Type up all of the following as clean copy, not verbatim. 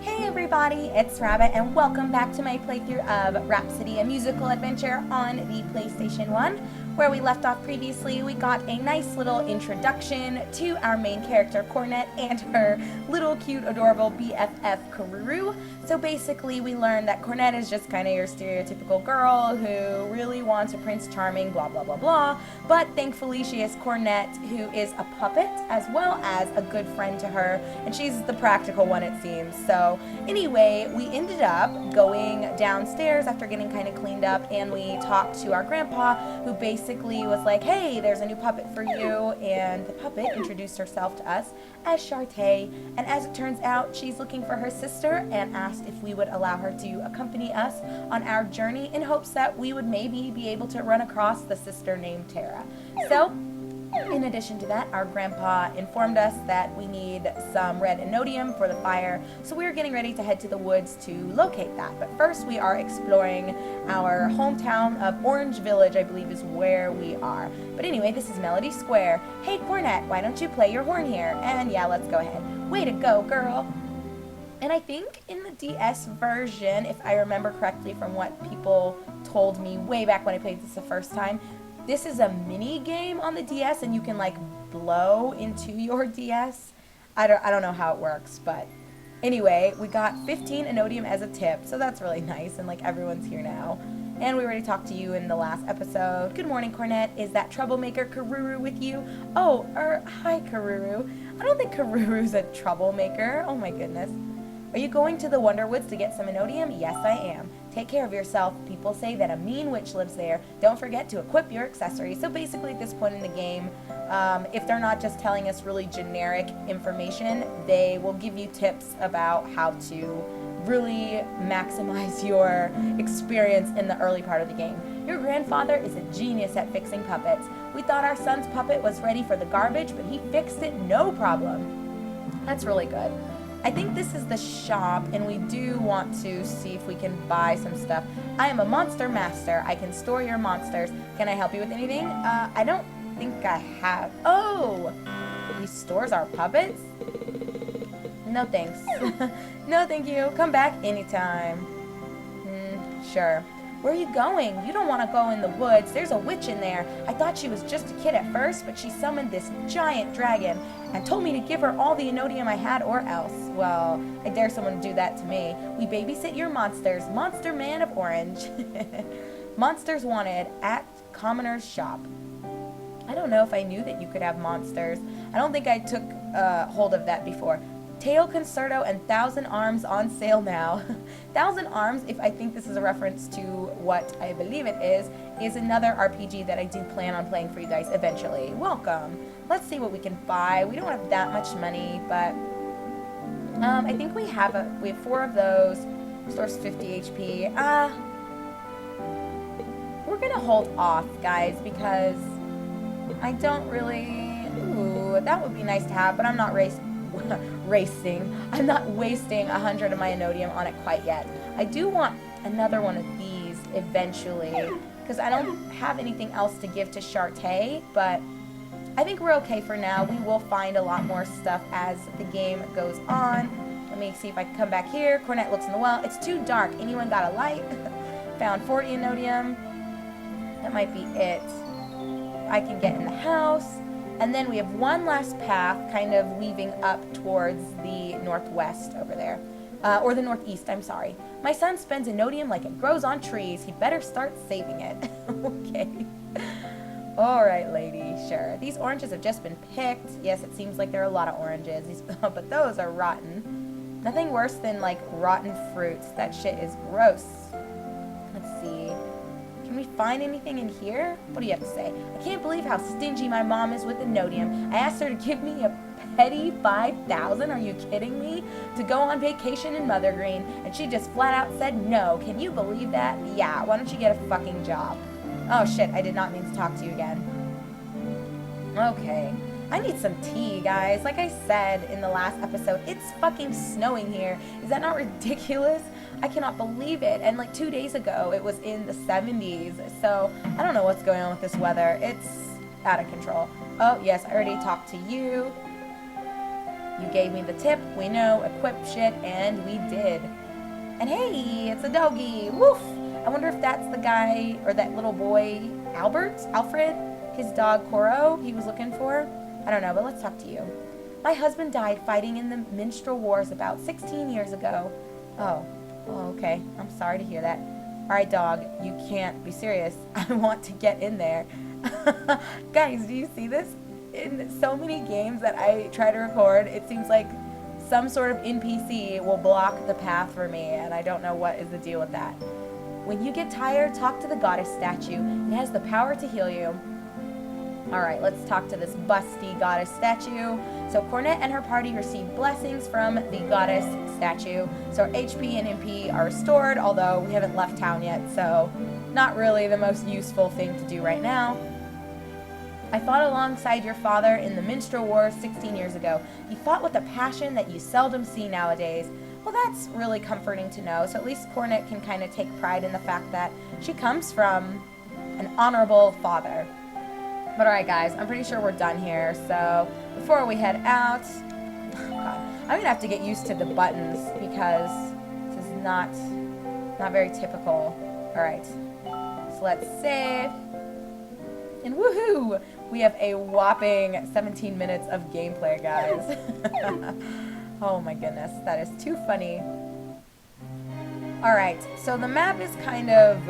Hey everybody, it's Rabbit and welcome back to my playthrough of Rhapsody, a musical adventure on the PlayStation 1. Where we left off previously, we got a nice little introduction to our main character Cornet and her little cute adorable BFF Karuru. So basically we learned that Cornet is just kind of your stereotypical girl who really wants a Prince Charming, blah blah blah blah, but thankfully she has Cornet, who is a puppet as well as a good friend to her, and she's the practical one it seems. So anyway, we ended up going downstairs after getting kind of cleaned up, and we talked to our grandpa, who basically was like, hey, there's a new puppet for you, and the puppet introduced herself to us as Shartae, and as it turns out, she's looking for her sister and asked if we would allow her to accompany us on our journey in hopes that we would maybe be able to run across the sister named Tara. So in addition to that, our grandpa informed us that we need some Red Inotium for the fire, so we're getting ready to head to the woods to locate that. But first, we are exploring our hometown of Orange Village, I believe is where we are. But anyway, this is Melody Square. Hey, Cornet, why don't you play your horn here? And yeah, let's go ahead. Way to go, girl. And I think in the DS version, if I remember correctly from what people told me way back when I played this the first time, this is a mini game on the DS, and you can like blow into your DS. I don't know how it works, but anyway, we got 15 Inotium as a tip, so that's really nice, and like everyone's here now. And we already talked to you in the last episode. Good morning, Cornet. Is that troublemaker Karuru with you? Oh, hi, Karuru. I don't think Karuru's a troublemaker. Oh my goodness. Are you going to the Wonderwoods to get some Inotium? Yes, I am. Take care of yourself. People say that a mean witch lives there. Don't forget to equip your accessories. So basically at this point in the game, if they're not just telling us really generic information, they will give you tips about how to really maximize your experience in the early part of the game. Your grandfather is a genius at fixing puppets. We thought our son's puppet was ready for the garbage, but he fixed it no problem. That's really good. I think this is the shop, and we do want to see if we can buy some stuff. I am a monster master. I can store your monsters. Can I help you with anything? I don't think I have. Oh! He stores our puppets? No thanks. No thank you. Come back anytime. Sure. Where are you going? You don't want to go in the woods. There's a witch in there. I thought she was just a kid at first, but she summoned this giant dragon and told me to give her all the Inotium I had or else. Well, I dare someone to do that to me. We babysit your monsters. Monster Man of Orange. Monsters wanted at Commoner's shop. I don't know if I knew that you could have monsters. I don't think I took hold of that before. Tail Concerto and Thousand Arms on sale now. Thousand Arms, if I think this is a reference to what I believe it is another RPG that I do plan on playing for you guys eventually. Welcome. Let's see what we can buy. We don't have that much money, but I think we have 4 of those. Source 50 HP. We're gonna hold off, guys, because I don't really. Ooh, that would be nice to have, but I'm not racing. I'm not wasting 100 of my Inotium on it quite yet. I do want another one of these eventually, because I don't have anything else to give to Shartae, but I think we're okay for now. We will find a lot more stuff as the game goes on. Let me see if I can come back here. Cornet looks in the well. It's too dark. Anyone got a light? Found 40 Inotium. That might be it. I can get in the house. And then we have one last path kind of weaving up towards the northwest over there. Or the northeast, I'm sorry. My son spends Inotium like it grows on trees. He better start saving it. Okay. Alright, lady. Sure. These oranges have just been picked. Yes, it seems like there are a lot of oranges. But those are rotten. Nothing worse than, like, rotten fruits. That shit is gross. Let's see. Can we find anything in here? What do you have to say? I can't believe how stingy my mom is with Inotium. I asked her to give me a petty 5,000, are you kidding me? To go on vacation in Mother Green, and she just flat out said no. Can you believe that? Yeah, why don't you get a fucking job? Oh shit, I did not mean to talk to you again. Okay. I need some tea, guys. Like I said in the last episode, it's fucking snowing here. Is that not ridiculous? I cannot believe it. And like 2 days ago, it was in the 70s. So I don't know what's going on with this weather. It's out of control. Oh, yes, I already talked to you. You gave me the tip, we know, equip shit, and we did. And hey, it's a doggy. Woof! I wonder if that's the guy, or that little boy, Alfred, his dog Coro, he was looking for. I don't know, but let's talk to you. My husband died fighting in the minstrel wars about 16 years ago. Oh, okay. I'm sorry to hear that. All right, dog, you can't be serious. I want to get in there. Guys, do you see this? In so many games that I try to record, it seems like some sort of NPC will block the path for me, and I don't know what is the deal with that. When you get tired, talk to the goddess statue. It has the power to heal you. Alright, let's talk to this busty goddess statue. So Cornet and her party receive blessings from the goddess statue. So HP and MP are restored, although we haven't left town yet, so not really the most useful thing to do right now. I fought alongside your father in the minstrel wars 16 years ago. He fought with a passion that you seldom see nowadays. Well, that's really comforting to know. So at least Cornet can kind of take pride in the fact that she comes from an honorable father. But alright guys, I'm pretty sure we're done here. So before we head out, God, I'm going to have to get used to the buttons because this is not very typical. Alright, so let's save. And woohoo! We have a whopping 17 minutes of gameplay, guys. Oh my goodness, that is too funny. Alright, so the map is kind of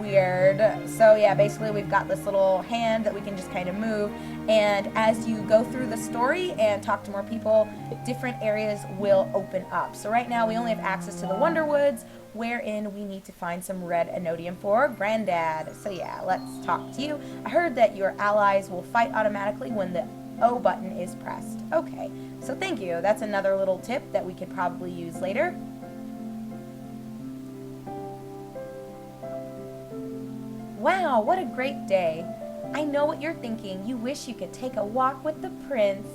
weird. So yeah, basically we've got this little hand that we can just kind of move. And as you go through the story and talk to more people, different areas will open up. So right now we only have access to the Wonder Woods, wherein we need to find some Red Inotium for Granddad. So yeah, let's talk to you. I heard that your allies will fight automatically when the O button is pressed. Okay, so thank you. That's another little tip that we could probably use later. Wow, what a great day. I know what you're thinking. You wish you could take a walk with the prince.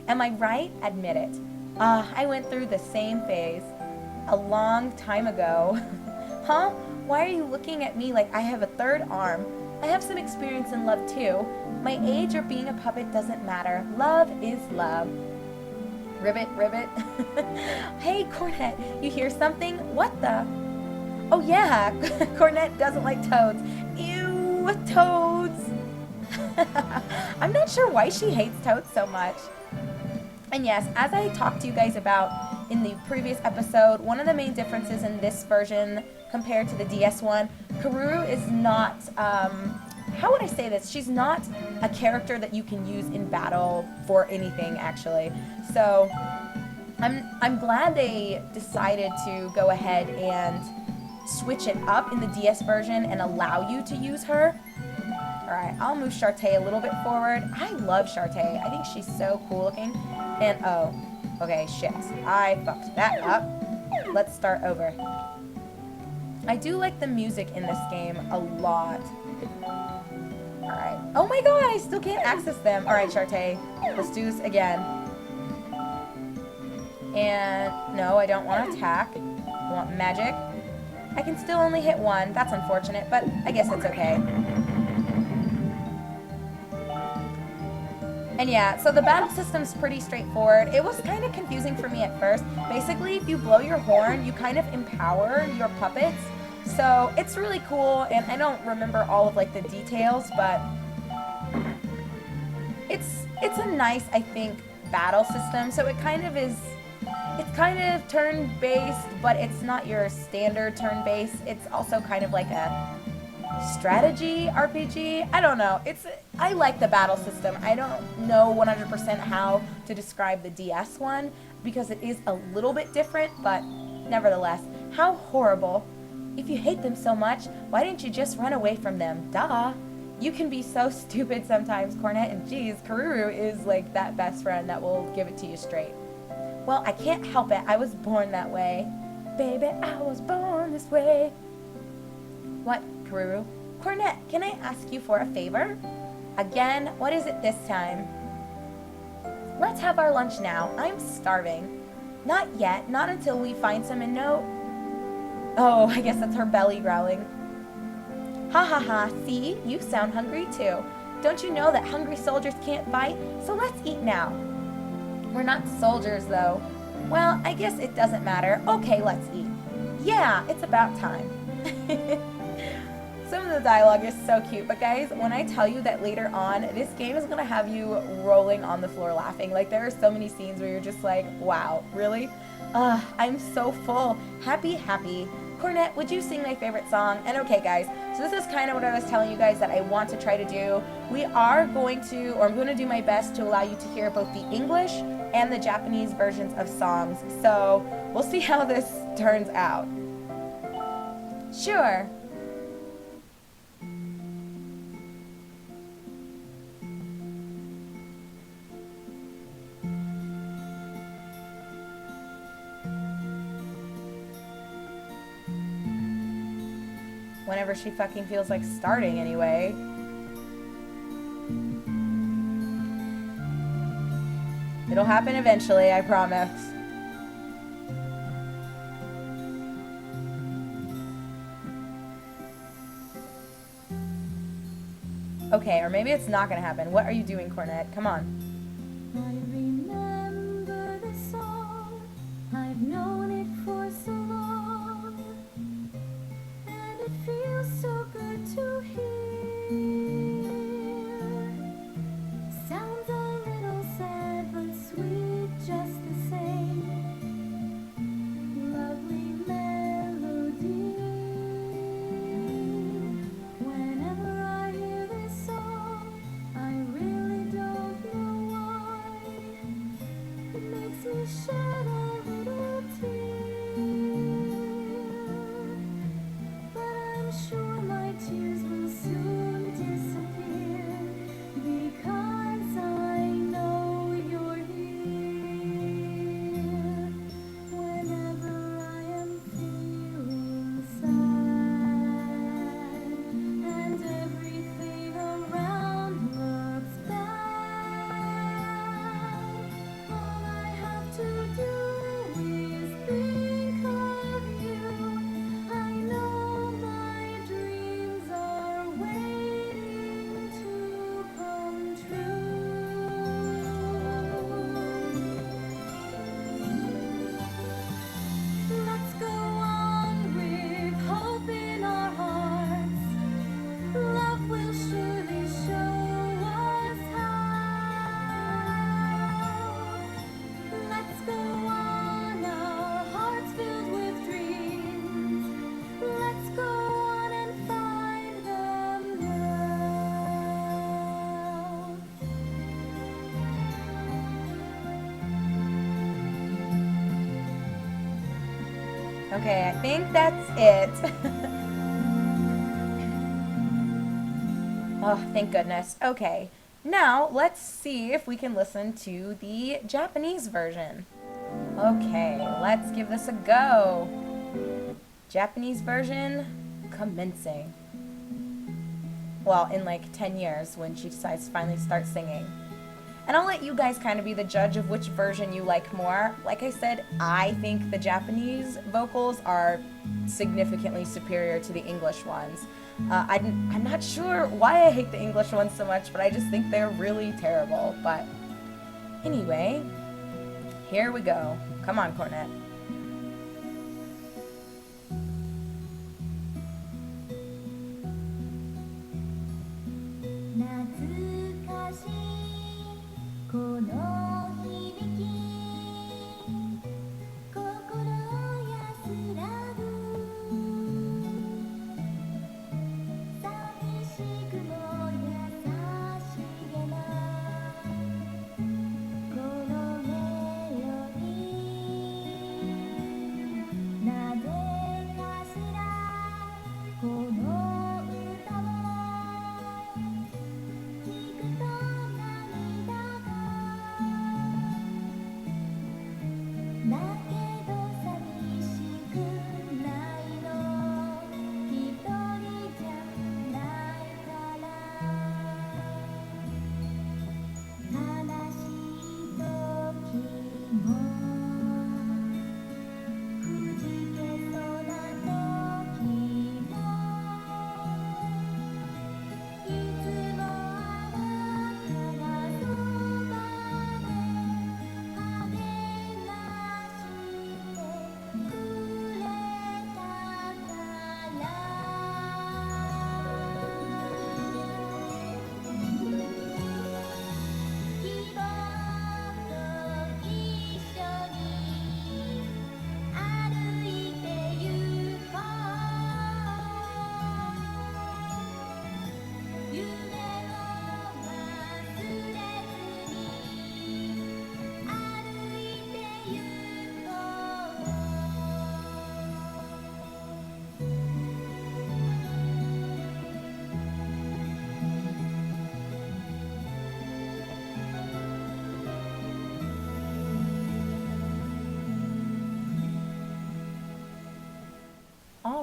Am I right? Admit it. I went through the same phase a long time ago. Huh? Why are you looking at me like I have a third arm? I have some experience in love too. My age or being a puppet doesn't matter. Love is love. Ribbit, ribbit. Hey, Cornet, you hear something? What the? Oh yeah, Cornet doesn't like toads. Ew, toads. I'm not sure why she hates toads so much. And yes, as I talked to you guys about in the previous episode, one of the main differences in this version compared to the DS one, Karuru is not, how would I say this? She's not a character that you can use in battle for anything, actually. So, I'm glad they decided to go ahead and switch it up in the DS version and allow you to use her. Alright, I'll move Shartae a little bit forward. I love Shartae. I think she's so cool looking. And, oh, okay, shit. I fucked that up. Let's start over. I do like the music in this game a lot. Alright. Oh my god, I still can't access them. Alright, Shartae. Let's do this again. And, no, I don't want to attack. I want magic. I can still only hit one. That's unfortunate, but I guess it's okay. And yeah, so the battle system's pretty straightforward. It was kind of confusing for me at first. Basically, if you blow your horn, you kind of empower your puppets. So it's really cool, and I don't remember all of like the details, but it's a nice, I think, battle system. So it kind of is. It's kind of turn-based, but it's not your standard turn-based. It's also kind of like a strategy RPG. I don't know. I like the battle system. I don't know 100% how to describe the DS one because it is a little bit different, but nevertheless, how horrible. If you hate them so much, why didn't you just run away from them? Duh. You can be so stupid sometimes, Cornet, and geez, Karuru is like that best friend that will give it to you straight. Well, I can't help it. I was born that way. Baby, I was born this way. What, Karuru? Cornet, can I ask you for a favor? Again? What is it this time? Let's have our lunch now. I'm starving. Not yet. Not until we find some and know. Oh, I guess that's her belly growling. Ha ha ha. See? You sound hungry too. Don't you know that hungry soldiers can't fight? So let's eat now. We're not soldiers, though. Well, I guess it doesn't matter. Okay, let's eat. Yeah, it's about time. Some of the dialogue is so cute, but guys, when I tell you that later on, this game is gonna have you rolling on the floor laughing. Like, there are so many scenes where you're just like, wow, really? I'm so full. Happy, happy. Cornet, would you sing my favorite song? And okay, guys, so this is kind of what I was telling you guys that I want to try to do. We are going to, or I'm going to do my best to allow you to hear both the English and the Japanese versions of songs. So we'll see how this turns out. Sure. Whenever she fucking feels like starting anyway. It'll happen eventually, I promise. Okay, or maybe it's not gonna happen. What are you doing, Cornet? Come on. I remember the song. I've known it for so long, and it feels so good to hear. Sounds a little sad, but sweet just the same. Lovely melody. Whenever I hear this song, I really don't know why. It makes me shed a little tear. But I'm sure my tears will soon disappear, because I know you're here. Whenever I am feeling sad, and everything around looks bad, all I have to do is think of you. I know my dreams are waiting to come true. Let's go on with hope in our hearts. Love will surely show us how. Let's go on, our hearts filled with dreams. Let's go on and find them now. Okay, I think that's it. Oh, thank goodness. Okay, now let's see if we can listen to the Japanese version. Okay, let's give this a go. Japanese version commencing. Well, in like 10 years when she decides to finally start singing. And I'll let you guys kind of be the judge of which version you like more. Like I said, I think the Japanese vocals are significantly superior to the English ones. I'm not sure why I hate the English ones so much, but I just think they're really terrible. But anyway, here we go. Come on, Cornet.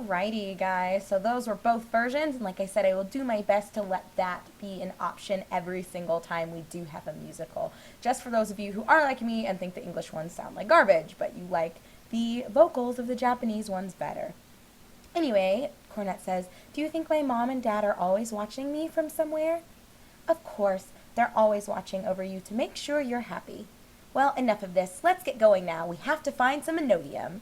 Alrighty, guys. So those were both versions, and like I said, I will do my best to let that be an option every single time we do have a musical. Just for those of you who are like me and think the English ones sound like garbage, but you like the vocals of the Japanese ones better. Anyway, Cornet says, "Do you think my mom and dad are always watching me from somewhere?" "Of course, they're always watching over you to make sure you're happy." Well, enough of this. Let's get going now. We have to find some Inotium.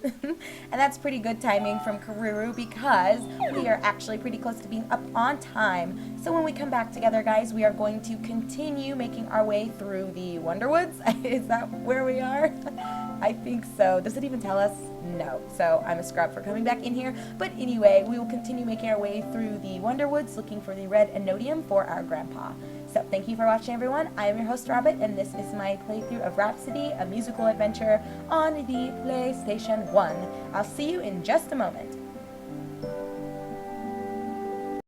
And that's pretty good timing from Karuru because we are actually pretty close to being up on time. So when we come back together, guys, we are going to continue making our way through the Wonderwoods. Is that where we are? I think so. Does it even tell us? No. So I'm a scrub for coming back in here. But anyway, we will continue making our way through the Wonderwoods looking for the Red Inotium for our grandpa. So thank you for watching, everyone. I am your host, Rabbit, and this is my playthrough of Rhapsody, a musical adventure on the PlayStation 1. I'll see you in just a moment.